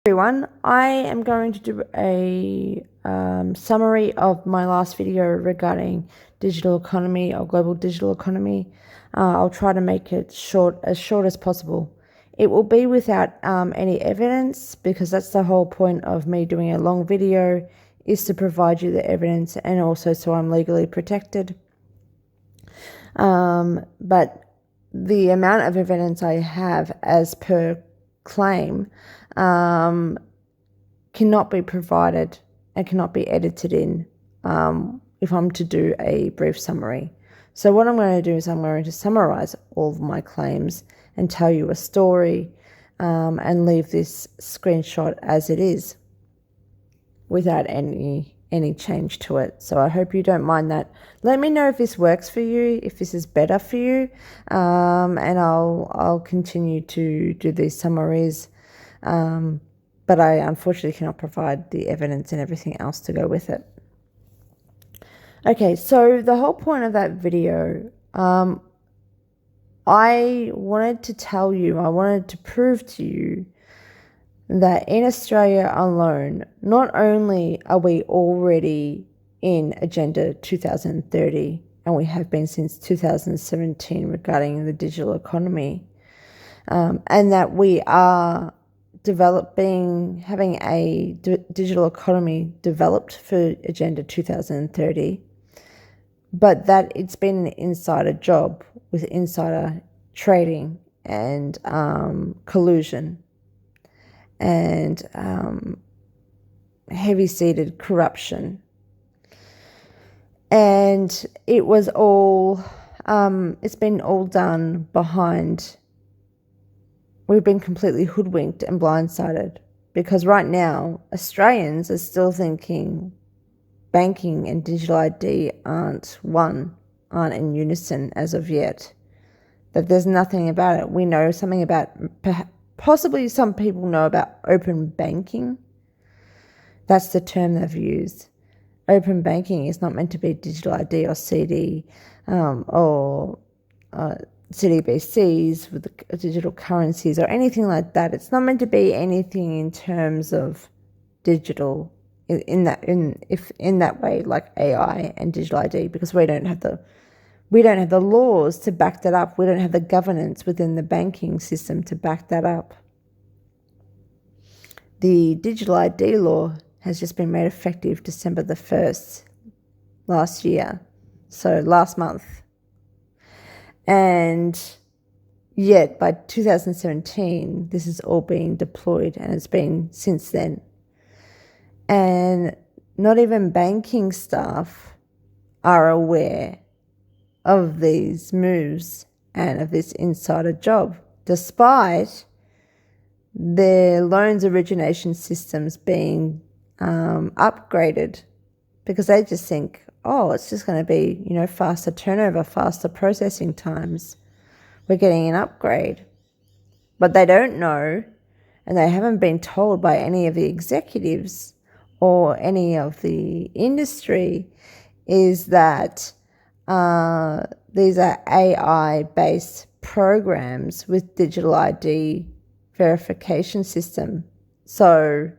Everyone, I am going to do a summary of my last video regarding digital economy or global digital economy. I'll try to make it as short as possible. It will be without any evidence, because that's the whole point of me doing a long video, is to provide you the evidence, and also so I'm legally protected. But the amount of evidence I have as per claim cannot be provided and cannot be edited in if I'm to do a brief summary. So what I'm going to do is I'm going to summarize all of my claims and tell you a story and leave this screenshot as it is without any change to it. So I hope you don't mind that. Let me know if this works for you, if this is better for you, and I'll continue to do these summaries. But I unfortunately cannot provide the evidence and everything else to go with it. Okay, so the whole point of that video, I wanted to prove to you that in Australia alone, not only are we already in Agenda 2030, and we have been since 2017 regarding the digital economy, and that we are having a digital economy developed for Agenda 2030, but that it's been an insider job with insider trading and collusion and heavy-seated corruption. And it was all, it's been all done behind. We've been completely hoodwinked and blindsided, because right now Australians are still thinking banking and digital ID aren't in unison as of yet, that there's nothing about it. We know something about, possibly some people know about open banking. That's the term they've used. Open banking is not meant to be digital ID or CD or CDBCs with the digital currencies or anything like that. It's not meant to be anything in terms of digital in that way, like AI and digital ID, because we don't have the laws to back that up. We don't have the governance within the banking system to back that up. The digital ID law has just been made effective December the 1st last year, so last month. And yet by 2017, this is all being deployed, and it's been since then. And not even banking staff are aware of these moves and of this insider job, despite their loans origination systems being upgraded, because they just think, oh, it's just going to be, faster turnover, faster processing times. We're getting an upgrade. But they don't know, and they haven't been told by any of the executives or any of the industry, is that these are AI-based programs with digital ID verification system. So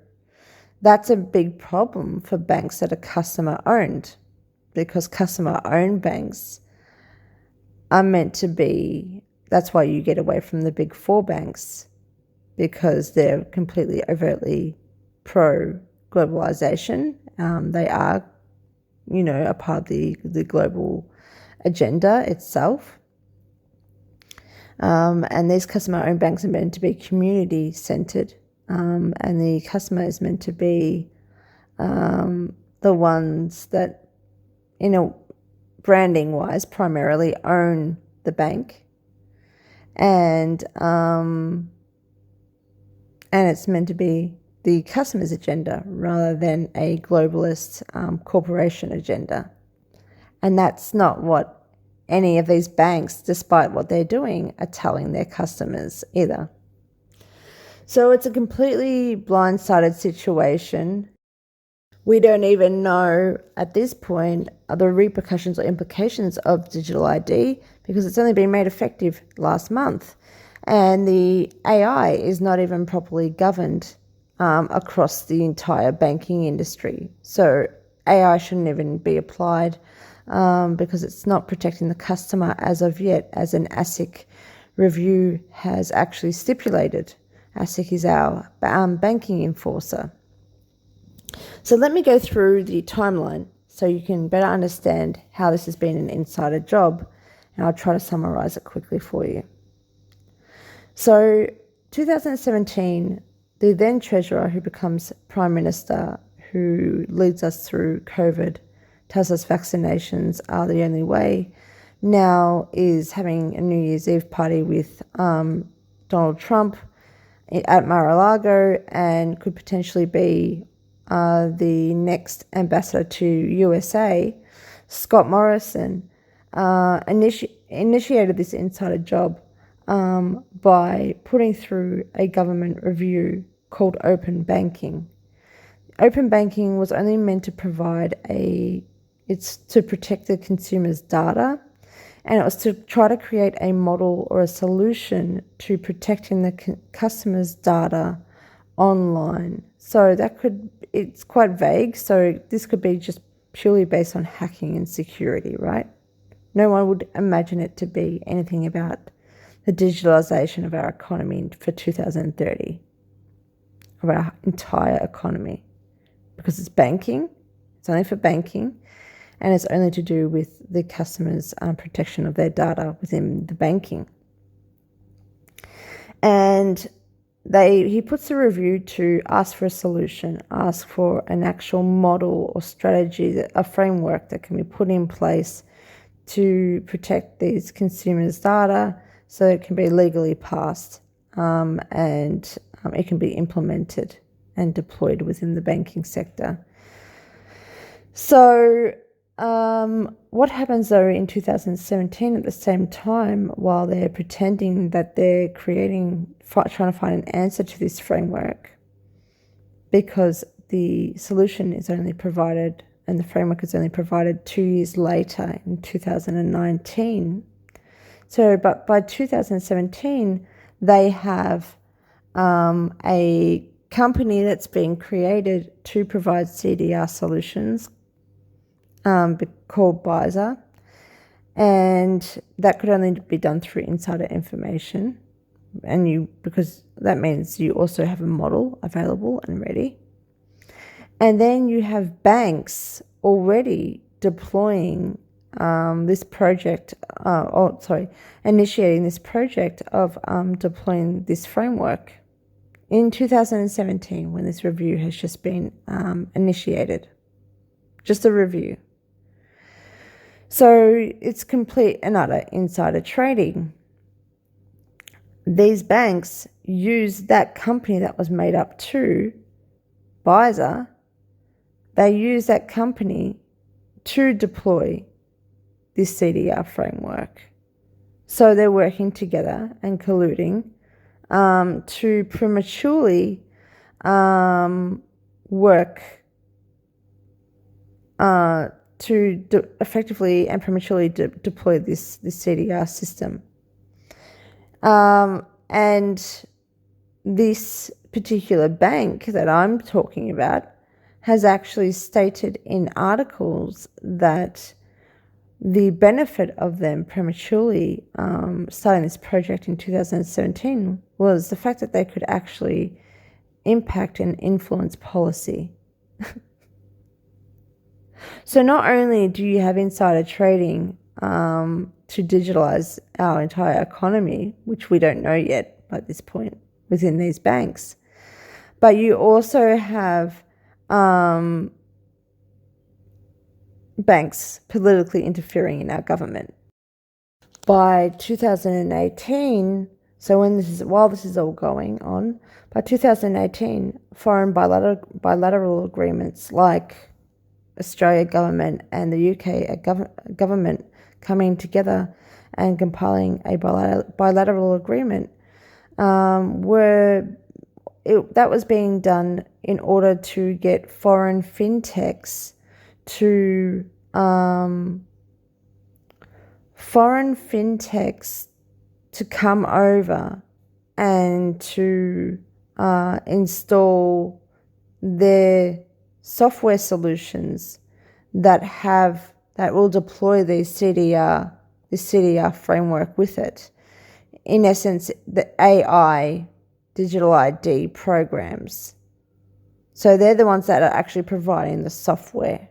that's a big problem for banks that are customer-owned, because customer-owned banks are meant to be, that's why you get away from the big four banks, because they're completely overtly pro-globalization. They are, a part of the global agenda itself. And these customer-owned banks are meant to be community-centered, and the customer is meant to be the ones that, branding-wise, primarily own the bank, and it's meant to be the customer's agenda rather than a globalist corporation agenda. And that's not what any of these banks, despite what they're doing, are telling their customers either. So it's a completely blindsided situation. We don't even know at this point the repercussions or implications of digital ID, because it's only been made effective last month. And the AI is not even properly governed across the entire banking industry. So AI shouldn't even be applied because it's not protecting the customer as of yet, as an ASIC review has actually stipulated. ASIC is our banking enforcer. So let me go through the timeline so you can better understand how this has been an insider job, and I'll try to summarize it quickly for you. So 2017, the then Treasurer, who becomes Prime Minister, who leads us through COVID, tells us vaccinations are the only way, now is having a New Year's Eve party with Donald Trump at Mar-a-Lago and could potentially be the next ambassador to USA. Scott Morrison initiated this insider job by putting through a government review called open banking. Open banking was only meant to provide it's to protect the consumer's data, and it was to try to create a model or a solution to protecting the customer's data online. So it's quite vague. So this could be just purely based on hacking and security, right? No one would imagine it to be anything about the digitalization of our economy for 2030, of our entire economy, because it's banking, it's only for banking, and it's only to do with the customer's protection of their data within the banking. And he puts a review to ask for a solution, ask for an actual model or strategy, a framework that can be put in place to protect these consumers' data so it can be legally passed and it can be implemented and deployed within the banking sector. So what happens though in 2017 at the same time, while they're pretending that they're trying to find an answer to this framework, because the solution is only provided and the framework is only provided 2 years later in 2019. So, but by 2017, they have a company that's been created to provide CDR solutions called BISA, and that could only be done through insider information, because that means you also have a model available and ready. And then you have banks already deploying this project, initiating this project of deploying this framework in 2017 when this review has just been initiated. Just a review. So it's complete and utter insider trading. These banks use that company that was made up to BISA. They use that company to deploy this CDR framework. So they're working together and colluding to prematurely work to effectively and prematurely deploy this CDR system. And this particular bank that I'm talking about has actually stated in articles that the benefit of them prematurely starting this project in 2017 was the fact that they could actually impact and influence policy. So not only do you have insider trading to digitalize our entire economy, which we don't know yet by this point within these banks, but you also have banks politically interfering in our government. By 2018, so while this is all going on, by 2018, foreign bilateral agreements like Australia government and the UK government coming together and compiling a bilateral agreement that was being done in order to get foreign fintechs to come over and to install their software solutions that will deploy this CDR framework with it. In essence, the AI digital ID programs. So they're the ones that are actually providing the software.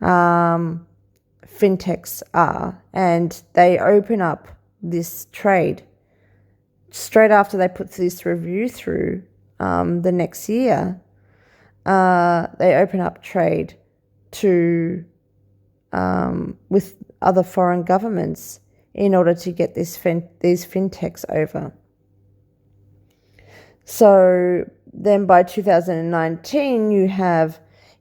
Fintechs are, and they open up this trade straight after they put this review through the next year. They open up trade to with other foreign governments in order to get these fintechs over. So then by 2019, you have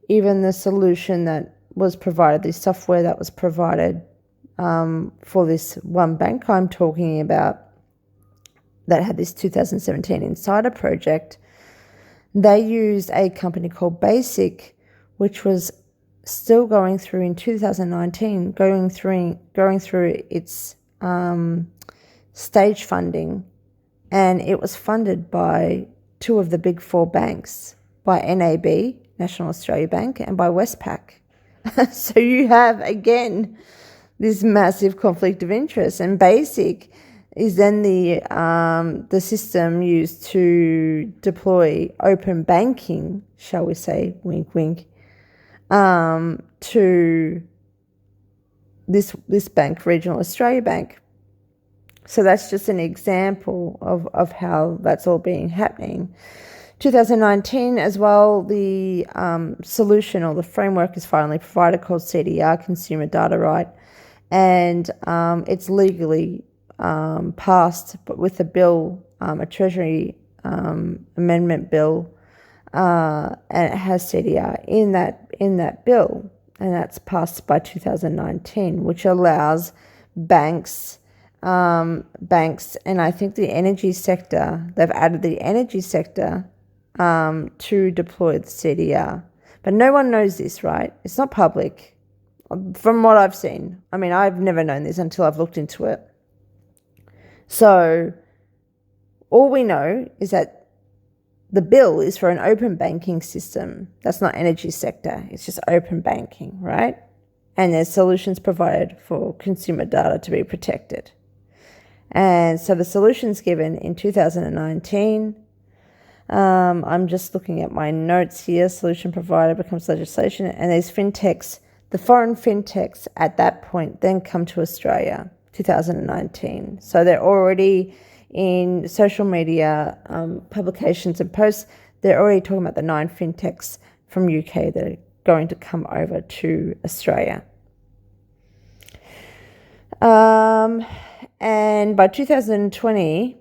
even the solution that was provided, the software that was provided for this one bank I'm talking about that had this 2017 Insider project. They used a company called Basic, which was still going through in 2019, going through its stage funding, and it was funded by two of the big four banks, by NAB, National Australia Bank, and by Westpac. So you have, again, this massive conflict of interest, and Basic is then the system used to deploy open banking, shall we say, wink, wink, to this bank, Regional Australia Bank. So that's just an example of how that's all been happening. 2019 as well, the solution or the framework is finally provided called CDR, Consumer Data Right, and it's legally passed, but with a bill, a Treasury amendment bill, and it has CDR in that bill, and that's passed by 2019, which allows banks, and I think the energy sector, they've added the energy sector to deploy the CDR. But no one knows this, right? It's not public, from what I've seen. I mean, I've never known this until I've looked into it. So all we know is that the bill is for an open banking system. That's not energy sector. It's just open banking, right? And there's solutions provided for consumer data to be protected. And so the solutions given in 2019, I'm just looking at my notes here. Solution provider becomes legislation, and these fintechs, the foreign fintechs at that point then come to Australia, 2019. So they're already in social media publications and posts. They're already talking about the 9 fintechs from UK that are going to come over to Australia. And by 2020,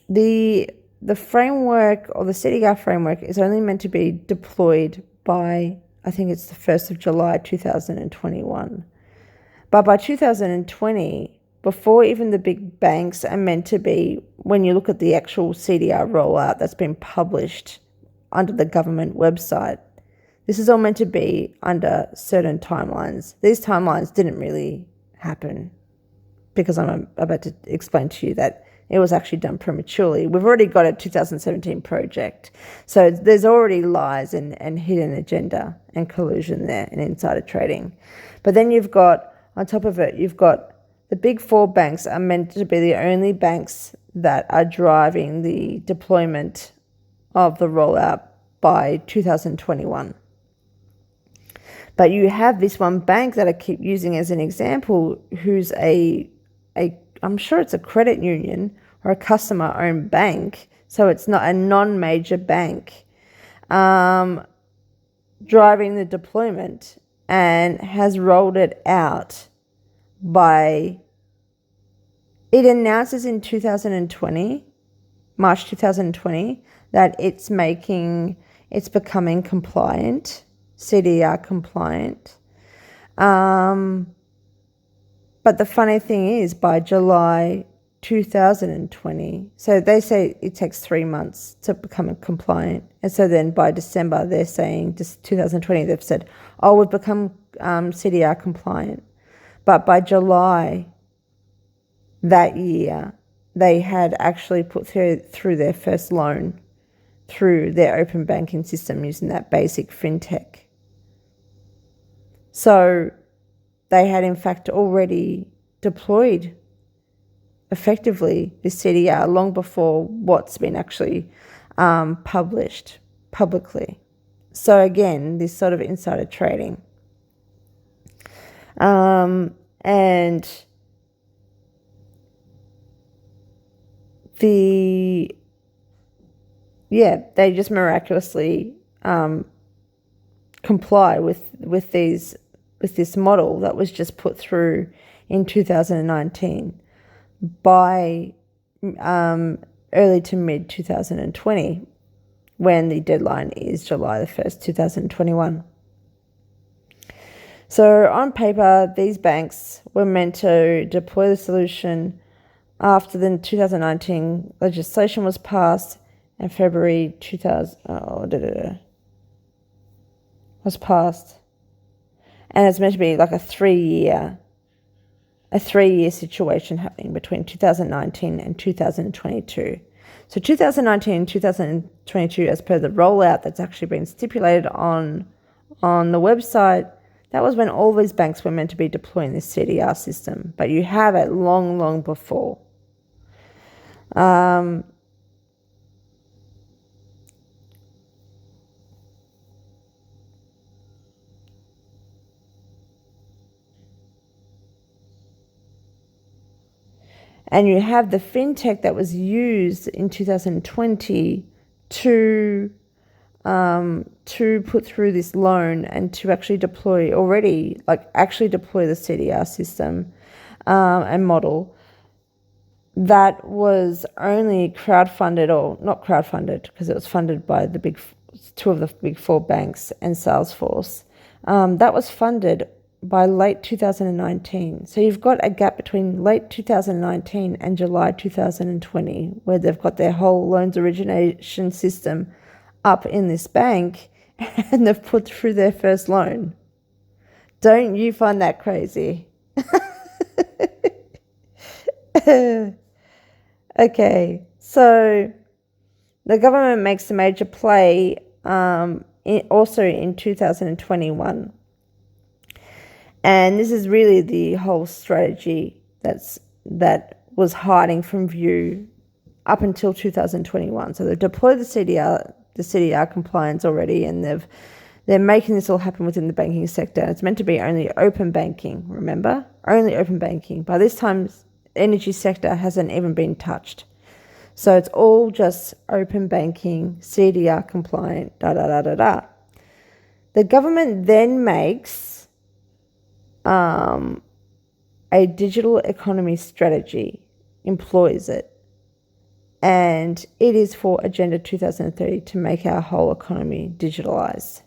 the framework, or the CDR framework, is only meant to be deployed by, I think it's the 1st of July 2021. But by 2020, before even the big banks are meant to be, when you look at the actual CDR rollout that's been published under the government website, this is all meant to be under certain timelines. These timelines didn't really happen, because I'm about to explain to you that it was actually done prematurely. We've already got a 2017 project. So there's already lies and hidden agenda and collusion there and insider trading. But then you've got, on top of it, you've got the big four banks are meant to be the only banks that are driving the deployment of the rollout by 2021. But you have this one bank that I keep using as an example, who's I'm sure it's a credit union or a customer-owned bank, so it's not a non-major bank, driving the deployment, and has rolled it out it announces in 2020, March 2020, that it's becoming compliant, CDR compliant. But the funny thing is, by July 2020, so they say it takes 3 months to become compliant. And so then by December, they're saying, just 2020, they've said, oh, we've become CDR compliant. But by July that year, they had actually put through their first loan through their open banking system using that basic fintech. So they had in fact already deployed effectively this CDR long before what's been actually published publicly. So again, this sort of insider trading. And they just miraculously comply with this model that was just put through in 2019 by early to mid 2020, when the deadline is July the 1st, 2021. So on paper, these banks were meant to deploy the solution after the 2019 legislation was passed and February 2000 was passed, and it's meant to be like a three-year situation happening between 2019 and 2022. So 2019 and 2022, as per the rollout that's actually been stipulated on the website, that was when all these banks were meant to be deploying this CDR system. But you have it long, long before. And you have the fintech that was used in 2020 to put through this loan and to actually deploy the CDR system and model. That was only crowdfunded, or not crowdfunded because it was funded by two of the big four banks and Salesforce. That was funded by late 2019. So you've got a gap between late 2019 and July 2020 where they've got their whole loans origination system up in this bank and they've put through their first loan. Don't you find that crazy? Okay, so the government makes a major play also in 2021. And this is really the whole strategy that was hiding from view up until 2021. So they've deployed the CDR compliance already, and they're making this all happen within the banking sector. It's meant to be only open banking, remember? Only open banking. By this time, the energy sector hasn't even been touched. So it's all just open banking, CDR compliant, da-da-da-da-da. The government then makes a digital economy strategy, employs it, and it is for Agenda 2030 to make our whole economy digitalised.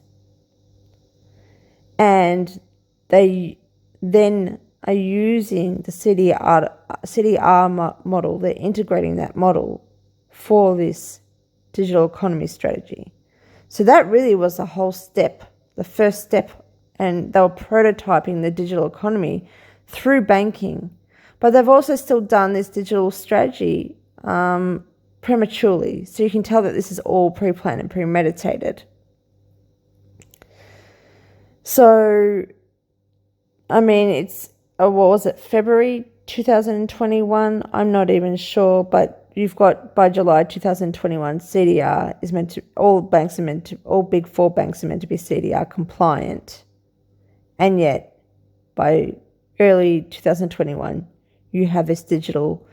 And they then are using the CDR model, they're integrating that model for this digital economy strategy. So that really was the whole step, the first step, and they were prototyping the digital economy through banking. But they've also still done this digital strategy prematurely. So you can tell that this is all pre-planned and premeditated. So, I mean, it's, what was it, February 2021? I'm not even sure, but you've got by July 2021, CDR is meant to, all big four banks are meant to be CDR compliant. And yet, by early 2021, you have this digital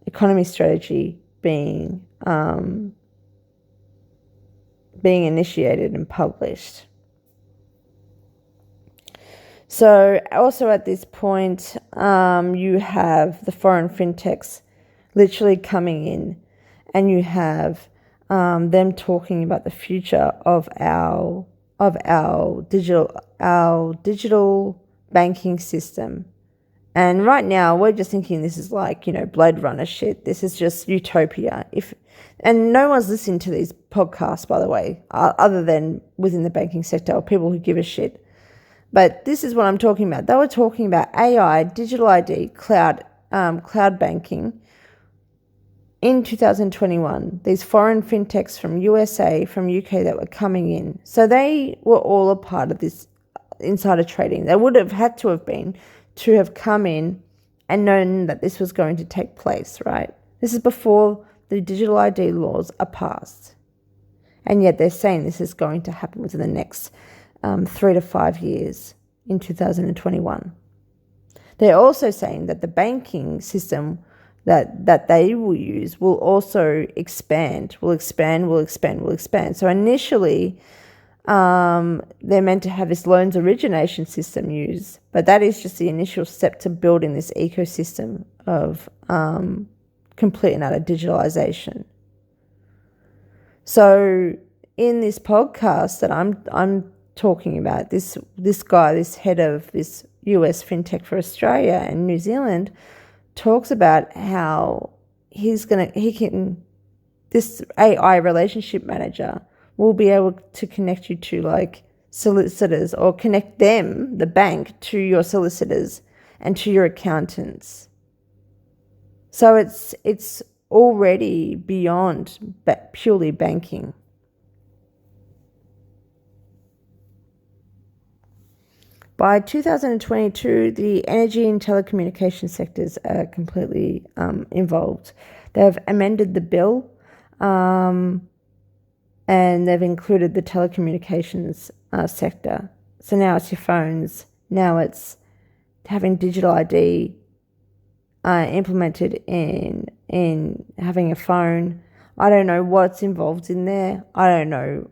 economy strategy being initiated and published. So also at this point, you have the foreign fintechs literally coming in, and you have them talking about the future of our digital banking system. And right now we're just thinking this is like, Blade Runner shit. This is just utopia. And no one's listening to these podcasts, by the way, other than within the banking sector or people who give a shit. But this is what I'm talking about. They were talking about AI, digital ID, cloud banking, in 2021, these foreign fintechs from USA, from UK that were coming in. So they were all a part of this insider trading. They would have had to have come in and known that this was going to take place, right? This is before the digital ID laws are passed. And yet they're saying this is going to happen within the next 3 to 5 years in 2021. They're also saying that the banking system that they will use will also expand. So initially, they're meant to have this loans origination system used, but that is just the initial step to building this ecosystem of complete and utter digitalization. So in this podcast that I'm talking about, this guy, this head of this US fintech for Australia and New Zealand, talks about how this AI relationship manager will be able to connect you to like solicitors, or connect them, the bank, to your solicitors and to your accountants. So it's already beyond purely banking. By 2022, the energy and telecommunication sectors are completely involved. They've amended the bill, and they've included the telecommunications sector. So now it's your phones. Now it's having digital ID implemented in having a phone. I don't know what's involved in there. I don't know.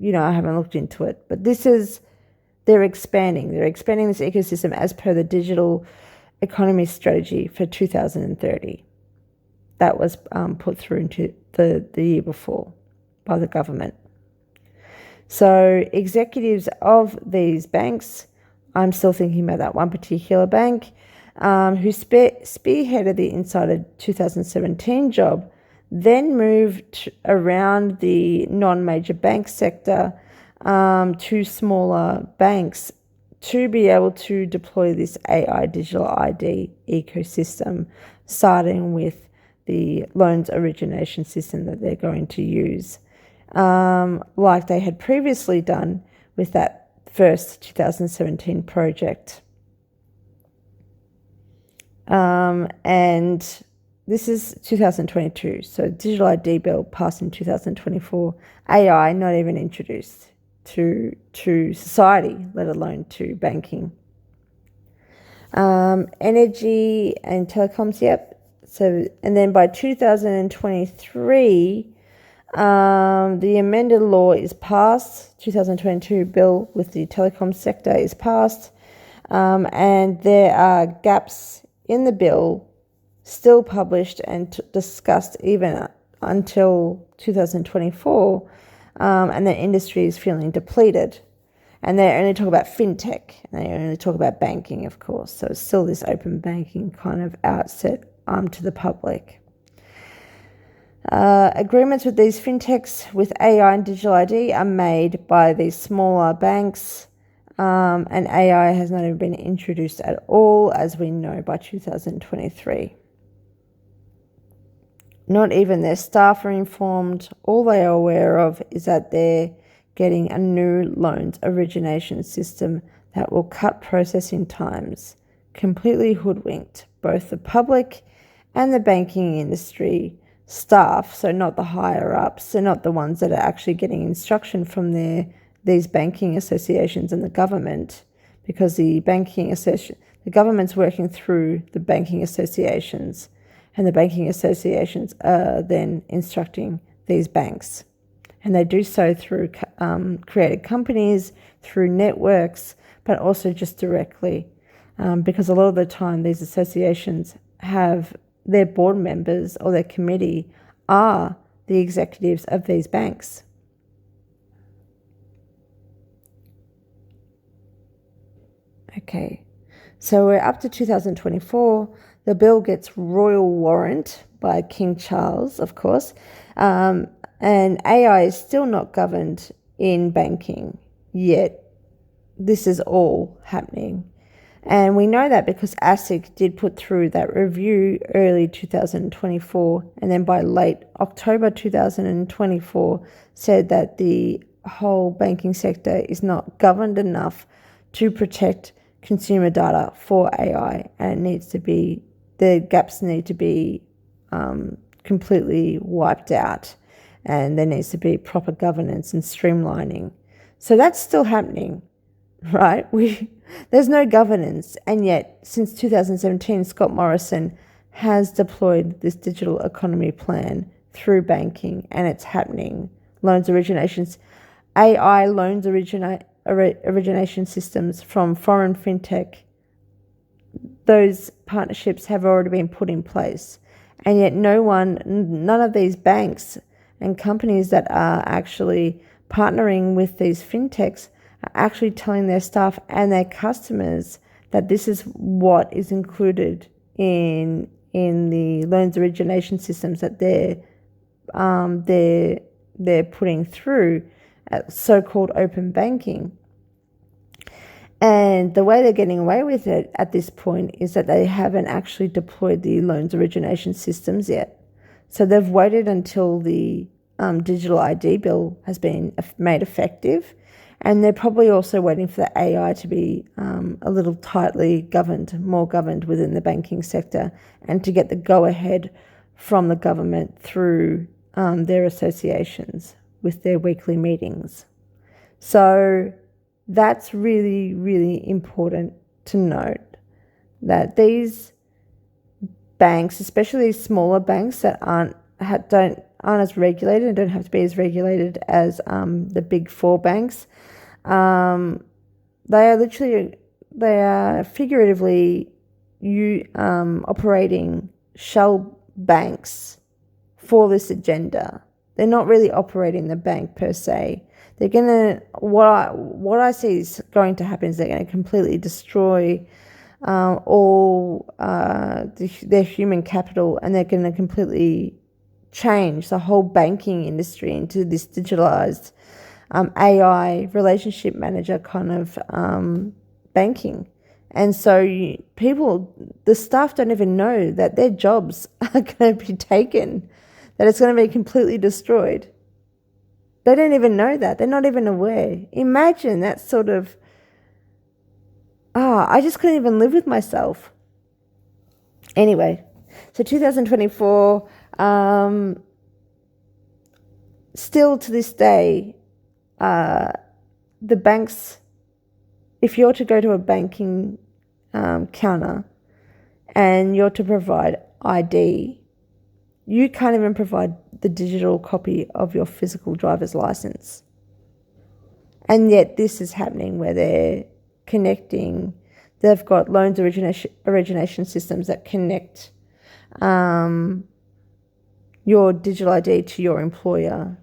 I haven't looked into it. But they're expanding. They're expanding this ecosystem as per the digital economy strategy for 2030. That was put through into the year before by the government. So executives of these banks, I'm still thinking about that one particular bank, who spearheaded the Insider 2017 job, then moved around the non-major bank sector to smaller banks to be able to deploy this AI digital ID ecosystem, starting with the loans origination system that they're going to use, like they had previously done with that first 2017 project. And this is 2022, so digital ID bill passed in 2024. AI not even introduced to society, let alone to banking. Energy and telecoms, yep. So, and then by 2023, the amended law is passed. 2022 bill with the telecom sector is passed, and there are gaps in the bill still published and discussed even until 2024, and the industry is feeling depleted. And they only talk about fintech, and they only talk about banking, of course. So it's still this open banking kind of outset to the public. Agreements with these fintechs with AI and digital ID are made by these smaller banks, and AI has not even been introduced at all, as we know, by 2023. Not even their staff are informed. All they are aware of is that they're getting a new loans origination system that will cut processing times. Completely hoodwinked both the public and the banking industry staff, so not the higher ups, so not the ones that are actually getting instruction from these banking associations and the government, because the government's working through the banking associations, and the banking associations are then instructing these banks. And they do so through created companies, through networks, but also just directly, because a lot of the time these associations have their board members or their committee are the executives of these banks. Okay, so we're up to 2024. The bill gets royal warrant by King Charles, of course, and AI is still not governed in banking yet. This is all happening. And we know that because ASIC did put through that review early 2024, and then by late October 2024 said that the whole banking sector is not governed enough to protect consumer data for AI, and it needs to be, the gaps need to be completely wiped out, and there needs to be proper governance and streamlining. So that's still happening, right? There's no governance, and yet since 2017, Scott Morrison has deployed this digital economy plan through banking, and it's happening. Loans originations, AI loans origination systems from foreign fintech, those partnerships have already been put in place. And yet none of these banks and companies that are actually partnering with these fintechs are actually telling their staff and their customers that this is what is included in the loans origination systems that they're putting through so-called open banking. And the way they're getting away with it at this point is that they haven't actually deployed the loans origination systems yet. So they've waited until the digital ID bill has been made effective, and they're probably also waiting for the AI to be a little tightly governed, more governed within the banking sector, and to get the go-ahead from the government through their associations with their weekly meetings. So that's really, really important to note, that these banks, especially these smaller banks that aren't as regulated and don't have to be as regulated as the big four banks, they are figuratively operating shell banks for this agenda. They're not really operating the bank per se. They're gonna, what I see is going to happen is they're going to completely destroy all their human capital, and they're going to completely change the whole banking industry into this digitalized AI relationship manager kind of banking. And so the staff don't even know that their jobs are going to be taken, that it's going to be completely destroyed. They don't even know that. They're not even aware. Imagine that sort of, I just couldn't even live with myself. Anyway, so 2024, still to this day, the banks, if you're to go to a banking counter and you're to provide ID, you can't even provide the digital copy of your physical driver's license. And yet this is happening where they're connecting, they've got loans origination systems that connect your digital ID to your employer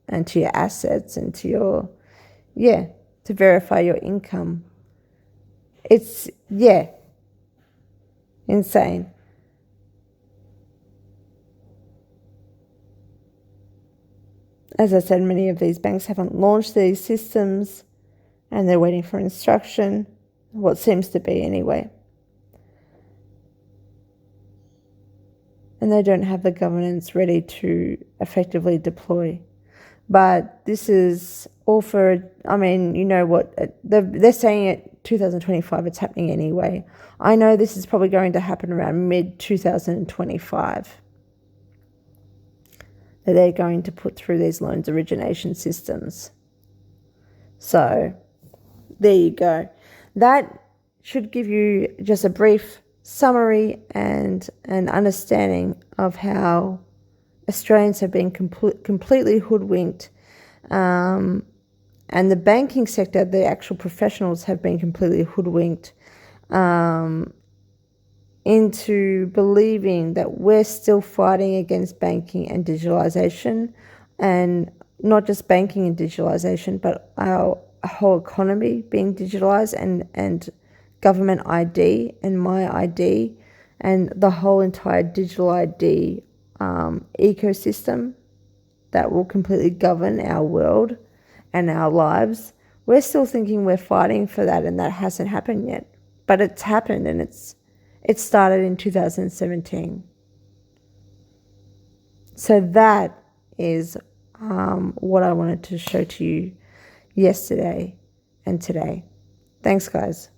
and to your assets and to your, to verify your income. It's, insane. As I said, many of these banks haven't launched these systems, and they're waiting for instruction, what seems to be anyway. And they don't have the governance ready to effectively deploy. But this is all for, you know what, they're saying it 2025, it's happening anyway. I know this is probably going to happen around mid-2025. That they're going to put through these loans origination systems. So there you go. That should give you just a brief summary and an understanding of how Australians have been completely hoodwinked, and the banking sector, the actual professionals, have been completely hoodwinked into believing that we're still fighting against banking and digitalisation, and not just banking and digitalisation, but our whole economy being digitalised, and government ID and my ID and the whole entire digital ID ecosystem that will completely govern our world and our lives. We're still thinking we're fighting for that, and that hasn't happened yet. but it's happened, and it started in 2017. So that is what I wanted to show to you yesterday and today. Thanks, guys.